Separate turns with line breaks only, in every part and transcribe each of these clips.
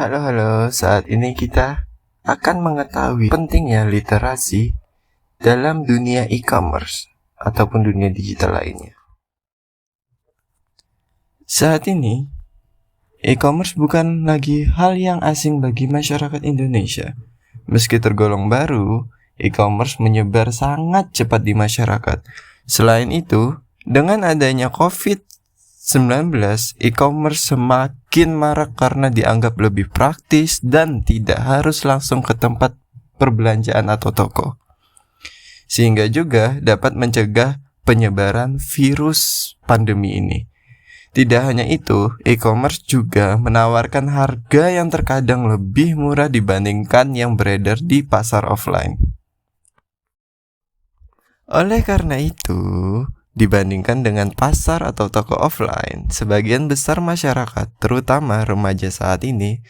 Halo, halo. Saat ini kita akan mengetahui pentingnya literasi dalam dunia e-commerce ataupun dunia digital lainnya. Saat ini, e-commerce bukan lagi hal yang asing bagi masyarakat Indonesia. Meski tergolong baru, e-commerce menyebar sangat cepat di masyarakat. Selain itu, dengan adanya COVID-19, e-commerce semakin marak karena dianggap lebih praktis dan tidak harus langsung ke tempat perbelanjaan atau toko. Sehingga juga dapat mencegah penyebaran virus pandemi ini. Tidak hanya itu, e-commerce juga menawarkan harga yang terkadang lebih murah dibandingkan yang beredar di pasar offline. Oleh karena itu, dibandingkan dengan pasar atau toko offline, sebagian besar masyarakat, terutama remaja saat ini,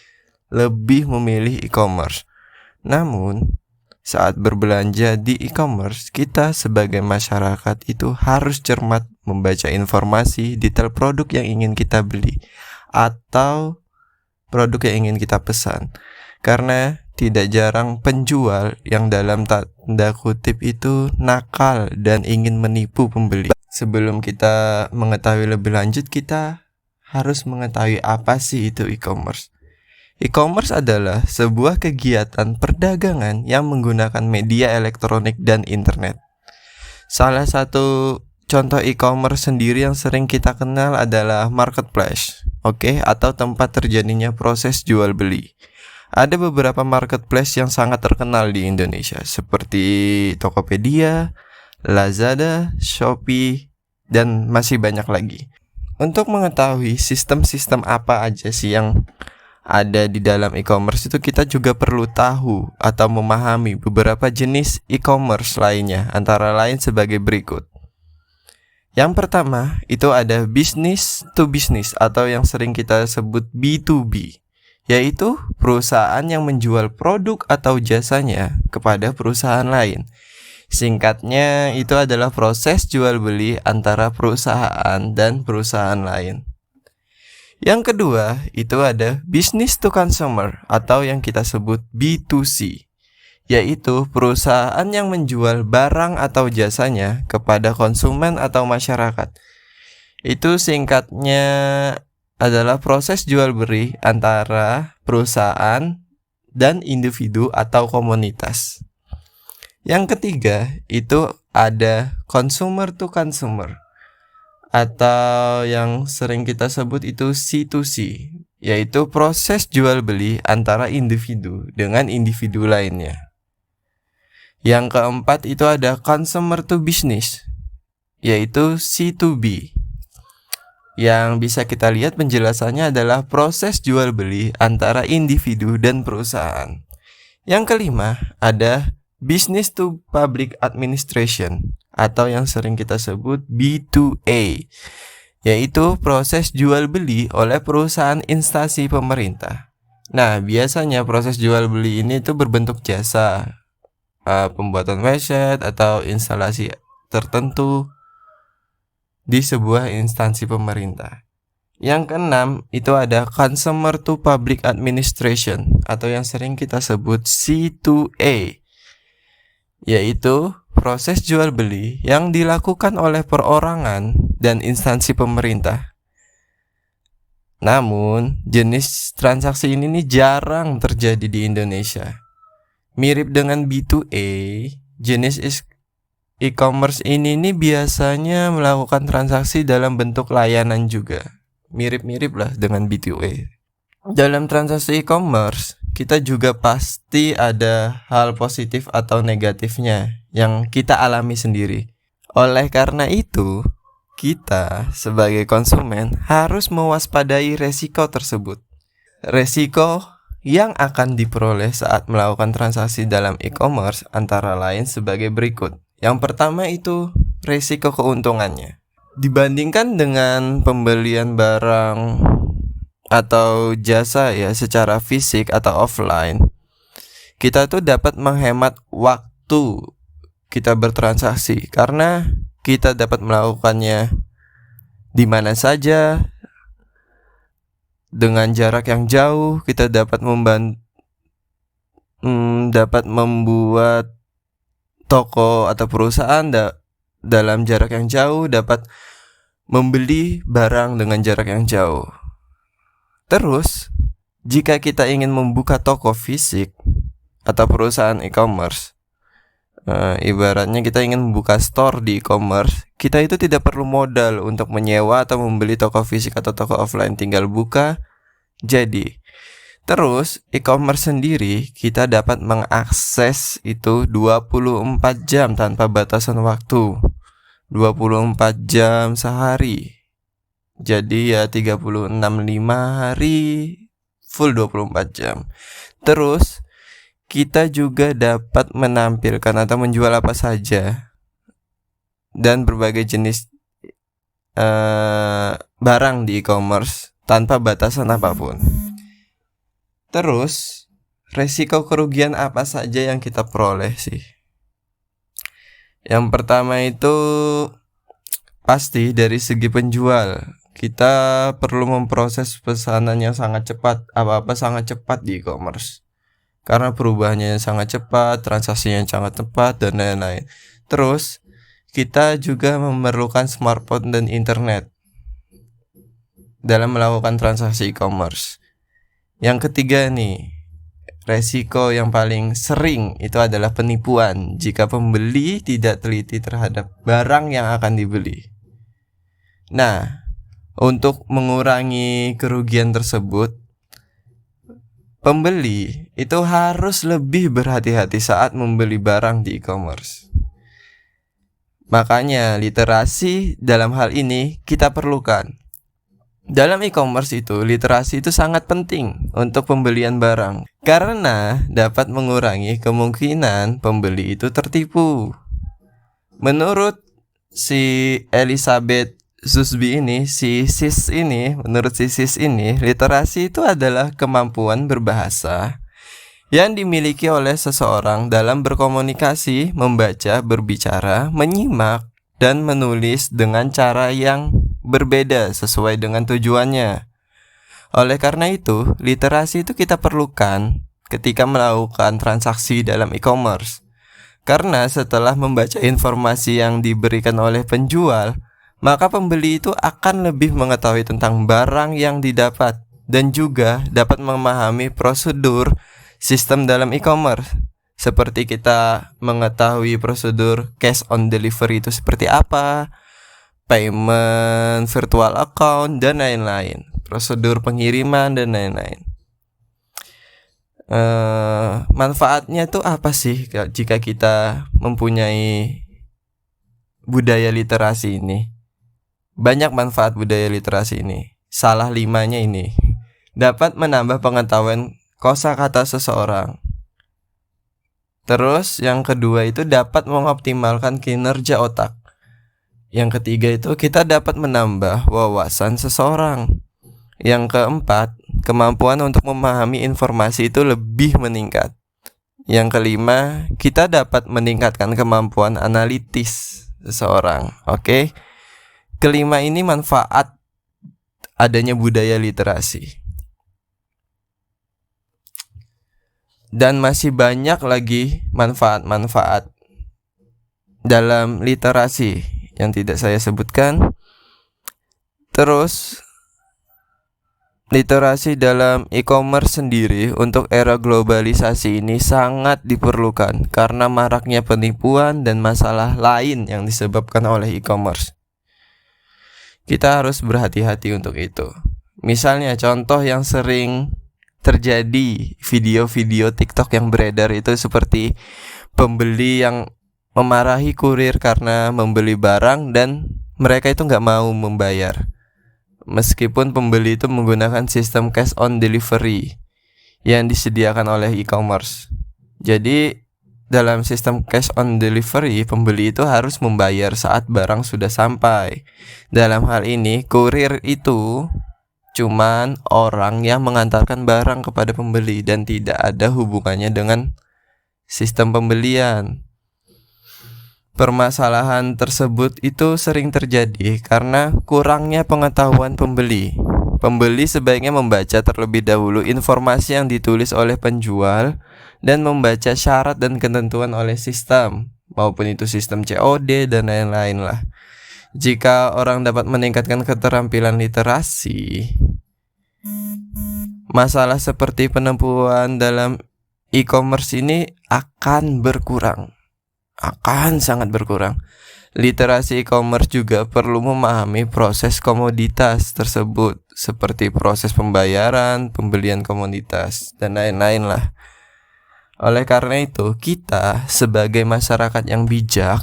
lebih memilih e-commerce. Namun, saat berbelanja di e-commerce, kita sebagai masyarakat itu harus cermat membaca informasi detail produk yang ingin kita beli atau produk yang ingin kita pesan. Karena tidak jarang penjual yang dalam tanda kutip itu nakal dan ingin menipu pembeli. Sebelum kita mengetahui lebih lanjut, kita harus mengetahui apa sih itu e-commerce. E-commerce adalah sebuah kegiatan perdagangan yang menggunakan media elektronik dan internet. Salah satu contoh e-commerce sendiri yang sering kita kenal adalah marketplace, atau tempat terjadinya proses jual beli. Ada beberapa marketplace yang sangat terkenal di Indonesia seperti Tokopedia, Lazada, Shopee, dan masih banyak lagi. Untuk mengetahui sistem-sistem apa aja sih yang ada di dalam e-commerce itu, kita juga perlu tahu atau memahami beberapa jenis e-commerce lainnya, antara lain sebagai berikut. Yang pertama itu ada business to business atau yang sering kita sebut B2B, yaitu perusahaan yang menjual produk atau jasanya kepada perusahaan lain. Singkatnya, itu adalah proses jual beli antara perusahaan dan perusahaan lain. Yang kedua, itu ada business to consumer atau yang kita sebut B2C, yaitu perusahaan yang menjual barang atau jasanya kepada konsumen atau masyarakat. Itu singkatnya adalah proses jual beli antara perusahaan dan individu atau komunitas. Yang ketiga, itu ada consumer to consumer atau yang sering kita sebut itu C2C, yaitu proses jual beli antara individu dengan individu lainnya. Yang keempat itu ada consumer to business, yaitu C2B. Yang bisa kita lihat penjelasannya adalah proses jual beli antara individu dan perusahaan. Yang kelima ada business to public administration atau yang sering kita sebut B2A, yaitu proses jual beli oleh perusahaan instansi pemerintah. Nah, biasanya proses jual beli ini tuh berbentuk jasa, pembuatan website atau instalasi tertentu di sebuah instansi pemerintah. Yang keenam itu ada consumer to public administration atau yang sering kita sebut C2A, yaitu proses jual beli yang dilakukan oleh perorangan dan instansi pemerintah. Namun, jenis transaksi ini nih jarang terjadi di Indonesia. Mirip dengan B2A, jenis e-commerce ini nih biasanya melakukan transaksi dalam bentuk layanan juga. Mirip-mirip lah dengan B2A. Dalam transaksi e-commerce, kita juga pasti ada hal positif atau negatifnya yang kita alami sendiri. Oleh karena itu, kita sebagai konsumen harus mewaspadai resiko tersebut. Resiko yang akan diperoleh saat melakukan transaksi dalam e-commerce antara lain sebagai berikut. Yang pertama itu resiko keuntungannya. Dibandingkan dengan pembelian barang atau jasa ya secara fisik atau offline, kita tuh dapat menghemat waktu kita bertransaksi karena kita dapat melakukannya di mana saja Dengan jarak yang jauh kita dapat dapat membuat toko atau perusahaan dalam jarak yang jauh dapat membeli barang dengan jarak yang jauh. Terus, jika kita ingin membuka toko fisik atau perusahaan e-commerce, ibaratnya kita ingin membuka store di e-commerce, kita itu tidak perlu modal untuk menyewa atau membeli toko fisik atau toko offline, tinggal buka jadi. Terus e-commerce sendiri kita dapat mengakses itu 24 jam tanpa batasan waktu, 24 jam sehari. Jadi ya 36,5 hari full 24 jam. Terus kita juga dapat menampilkan atau menjual apa saja dan berbagai jenis barang di e-commerce tanpa batasan apapun. Terus resiko kerugian apa saja yang kita peroleh sih? Yang pertama itu pasti dari segi penjual, kita perlu memproses pesanan yang sangat cepat, apa-apa sangat cepat di e-commerce. Karena perubahannya yang sangat cepat, transaksinya yang sangat cepat, dan lain-lain. Terus, kita juga memerlukan smartphone dan internet dalam melakukan transaksi e-commerce. Yang ketiga nih, resiko yang paling sering itu adalah penipuan jika pembeli tidak teliti terhadap barang yang akan dibeli. Nah, untuk mengurangi kerugian tersebut, pembeli itu harus lebih berhati-hati saat membeli barang di e-commerce. Makanya literasi dalam hal ini kita perlukan. Dalam e-commerce itu, literasi itu sangat penting untuk pembelian barang karena dapat mengurangi kemungkinan pembeli itu tertipu. Menurut si Elizabeth Zusby ini, menurut si Sis ini, literasi itu adalah kemampuan berbahasa yang dimiliki oleh seseorang dalam berkomunikasi, membaca, berbicara, menyimak, dan menulis dengan cara yang berbeda sesuai dengan tujuannya. Oleh karena itu, literasi itu kita perlukan ketika melakukan transaksi dalam e-commerce. Karena setelah membaca informasi yang diberikan oleh penjual, maka pembeli itu akan lebih mengetahui tentang barang yang didapat dan juga dapat memahami prosedur sistem dalam e-commerce. Seperti kita mengetahui prosedur cash on delivery itu seperti apa, payment, virtual account, dan lain-lain, prosedur pengiriman, dan lain-lain. Manfaatnya tuh apa sih jika kita mempunyai budaya literasi ini? Banyak manfaat budaya literasi ini. Salah 5-nya ini. Dapat menambah pengetahuan kosakata seseorang. Terus yang kedua itu dapat mengoptimalkan kinerja otak. Yang ketiga itu kita dapat menambah wawasan seseorang. Yang keempat, kemampuan untuk memahami informasi itu lebih meningkat. Yang kelima, kita dapat meningkatkan kemampuan analitis seseorang. Oke. Kelima ini manfaat adanya budaya literasi. Dan masih banyak lagi manfaat-manfaat dalam literasi yang tidak saya sebutkan. Terus literasi dalam e-commerce sendiri untuk era globalisasi ini sangat diperlukan karena maraknya penipuan dan masalah lain yang disebabkan oleh e-commerce. Kita harus berhati-hati untuk itu. Misalnya contoh yang sering terjadi, video-video TikTok yang beredar itu seperti pembeli yang memarahi kurir karena membeli barang dan mereka itu nggak mau membayar, meskipun pembeli itu menggunakan sistem cash on delivery yang disediakan oleh e-commerce. Jadi dalam sistem cash on delivery, pembeli itu harus membayar saat barang sudah sampai. Dalam hal ini, kurir itu cuman orang yang mengantarkan barang kepada pembeli dan tidak ada hubungannya dengan sistem pembelian. Permasalahan tersebut itu sering terjadi karena kurangnya pengetahuan pembeli. Pembeli sebaiknya membaca terlebih dahulu informasi yang ditulis oleh penjual dan membaca syarat dan ketentuan oleh sistem, maupun itu sistem COD dan lain-lain lah. Jika orang dapat meningkatkan keterampilan literasi, masalah seperti penipuan dalam e-commerce ini akan berkurang, akan sangat berkurang. Literasi e-commerce juga perlu memahami proses komoditas tersebut, seperti proses pembayaran, pembelian komoditas, dan lain-lain lah. Oleh karena itu, kita sebagai masyarakat yang bijak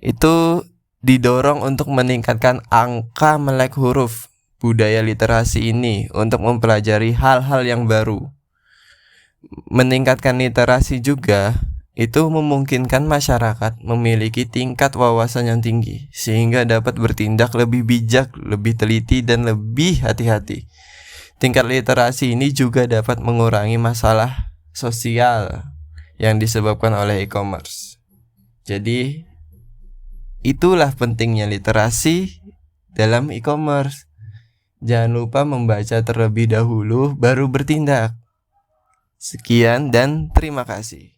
itu didorong untuk meningkatkan angka melek huruf budaya literasi ini untuk mempelajari hal-hal yang baru. Meningkatkan literasi juga itu memungkinkan masyarakat memiliki tingkat wawasan yang tinggi sehingga dapat bertindak lebih bijak, lebih teliti, dan lebih hati-hati. Tingkat literasi ini juga dapat mengurangi masalah sosial yang disebabkan oleh e-commerce. Jadi itulah pentingnya literasi dalam e-commerce. Jangan lupa membaca terlebih dahulu baru bertindak. Sekian dan terima kasih.